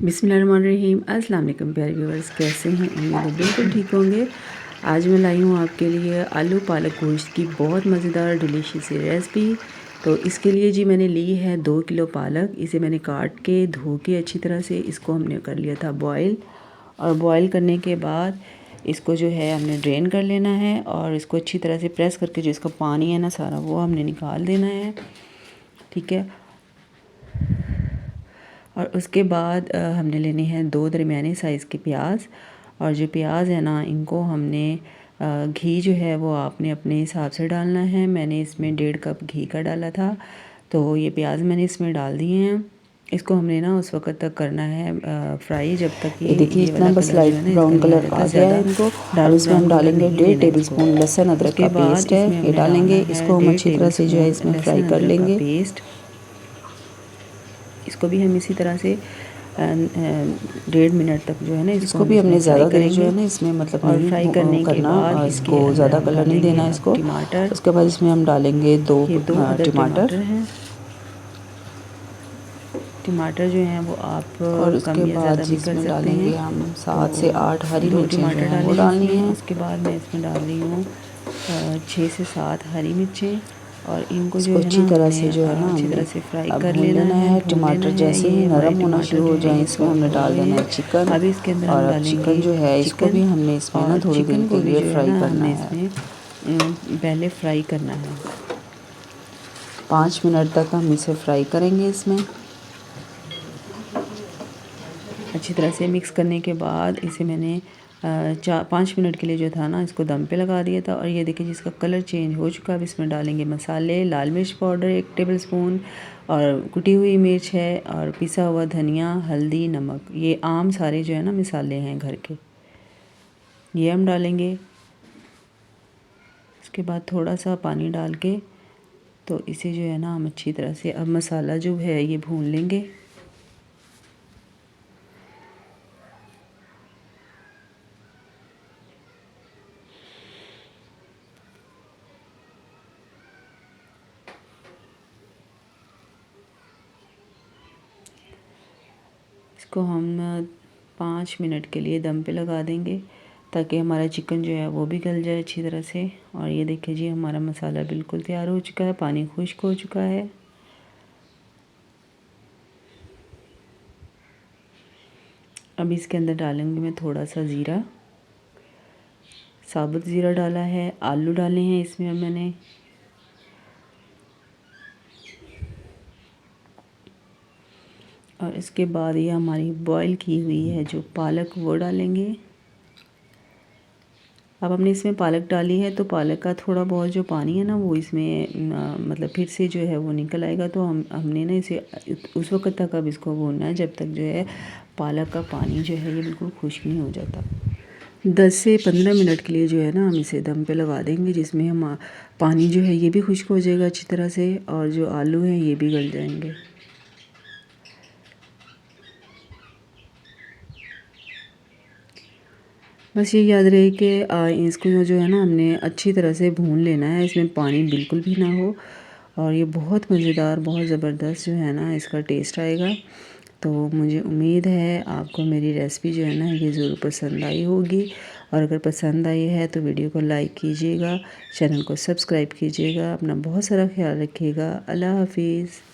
बिस्मिल्लाहिर्रहमानिर्रहीम। अस्सलाम वालेकुम प्यारे व्यूअर्स, कैसे हैं? उम्मीद है बिल्कुल ठीक होंगे। आज मैं लाई हूँ आपके लिए आलू पालक गोश्त की बहुत मज़ेदार डिलीशियस सी रेसिपी। तो इसके लिए जी मैंने ली है 2 किलो पालक। इसे मैंने काट के धो के अच्छी तरह से इसको हमने कर लिया था बॉयल। और बॉयल करने के बाद इसको जो है हमने ड्रेन कर लेना है और इसको अच्छी तरह से प्रेस करके जो इसका पानी है ना सारा वो हमने निकाल देना है। ठीक है। और उसके बाद हमने लेने हैं 2 दरमियाने साइज़ के प्याज। और जो प्याज है ना इनको हमने घी जो है वो आपने अपने हिसाब से डालना है। मैंने इसमें 1.5 कप घी का डाला था। तो ये प्याज मैंने इसमें डाल दिए हैं। इसको हमने ना उस वक्त तक करना है फ्राई जब तक ये देखिए इतना बस लाइट ब्राउन कलर आ गया है इनको। अब इसमें हम डालेंगे 1.5 टेबलस्पून लहसुन अदरक का पेस्ट है, ये डालेंगे। इसको हम अच्छी तरह से जो है इसमें फ्राई कर लेंगे। पेस्ट इसको भी हम इसी तरह से 1.5 मिनट तक जो है ना इसको भी हमने ज़्यादा देर जो है ना इसमें मतलब और फ्राई करने के बाद इसको ज़्यादा कलर नहीं देना इसको। टमाटर, उसके बाद इसमें हम डालेंगे 2 टमाटर हैं। टमाटर जो हैं वो आप और उसके बाद इसमें डालेंगे हम 7 से 8 हरी मिर्चें जो हैं वो डालनी है। उसके बाद मैं इसमें डाल रही हूँ 6 से 7 हरी मिर्चें और इनको जो है अच्छी तरह से जो है ना अच्छी तरह से फ्राई कर लेना है। टमाटर जैसे ही नरम होना शुरू हो जाए इसमें हमने डाल देना है चिकन। अब इसके अंदर और अब चिकन जो है इसको भी हमने इसमें ना थोड़ी देर के लिए फ्राई करना है। इसमें पहले फ्राई करना है 5 मिनट तक हम इसे फ्राई करेंगे। इसमें अच्छी तरह से मिक्स करने के बाद इसे मैंने 4-5 मिनट के लिए जो था ना इसको दम पे लगा दिया था। और ये देखिए जिसका कलर चेंज हो चुका है। अब इसमें डालेंगे मसाले, लाल मिर्च पाउडर 1 टेबलस्पून और कुटी हुई मिर्च है और पिसा हुआ धनिया, हल्दी, नमक। ये आम सारे जो है ना मसाले हैं घर के, ये हम डालेंगे। उसके बाद थोड़ा सा पानी डाल के तो इसे जो है ना हम अच्छी तरह से अब मसाला जो है ये भून लेंगे। इसको हम 5 मिनट के लिए दम पे लगा देंगे ताकि हमारा चिकन जो है वो भी गल जाए अच्छी तरह से। और ये देखिए जी हमारा मसाला बिल्कुल तैयार हो चुका है, पानी खुश्क हो चुका है। अब इसके अंदर डालेंगे मैं थोड़ा सा ज़ीरा, साबुत ज़ीरा डाला है। आलू डाले हैं इसमें अब मैंने। और इसके बाद ये हमारी बॉईल की हुई है जो पालक वो डालेंगे। अब हमने इसमें पालक डाली है तो पालक का थोड़ा बहुत जो पानी है ना वो इसमें मतलब फिर से जो है वो निकल आएगा। तो हमने ना इसे उस वक्त तक अब इसको भूनना है जब तक जो है पालक का पानी जो है ये बिल्कुल खुश्क नहीं हो जाता। 10 से 15 मिनट के लिए जो है ना हम इसे दम पे लगा देंगे जिसमें हम पानी जो है ये भी खुश्क हो जाएगा अच्छी तरह से और जो आलू हैं ये भी गल जाएंगे। बस ये याद रहे कि इसको जो है ना हमने अच्छी तरह से भून लेना है, इसमें पानी बिल्कुल भी ना हो। और ये बहुत मज़ेदार, बहुत ज़बरदस्त जो है ना इसका टेस्ट आएगा। तो मुझे उम्मीद है आपको मेरी रेसिपी जो है ना ये ज़रूर पसंद आई होगी। और अगर पसंद आई है तो वीडियो को लाइक कीजिएगा, चैनल को सब्सक्राइब कीजिएगा। अपना बहुत सारा ख्याल रखिएगा। अल्लाह हाफिज़।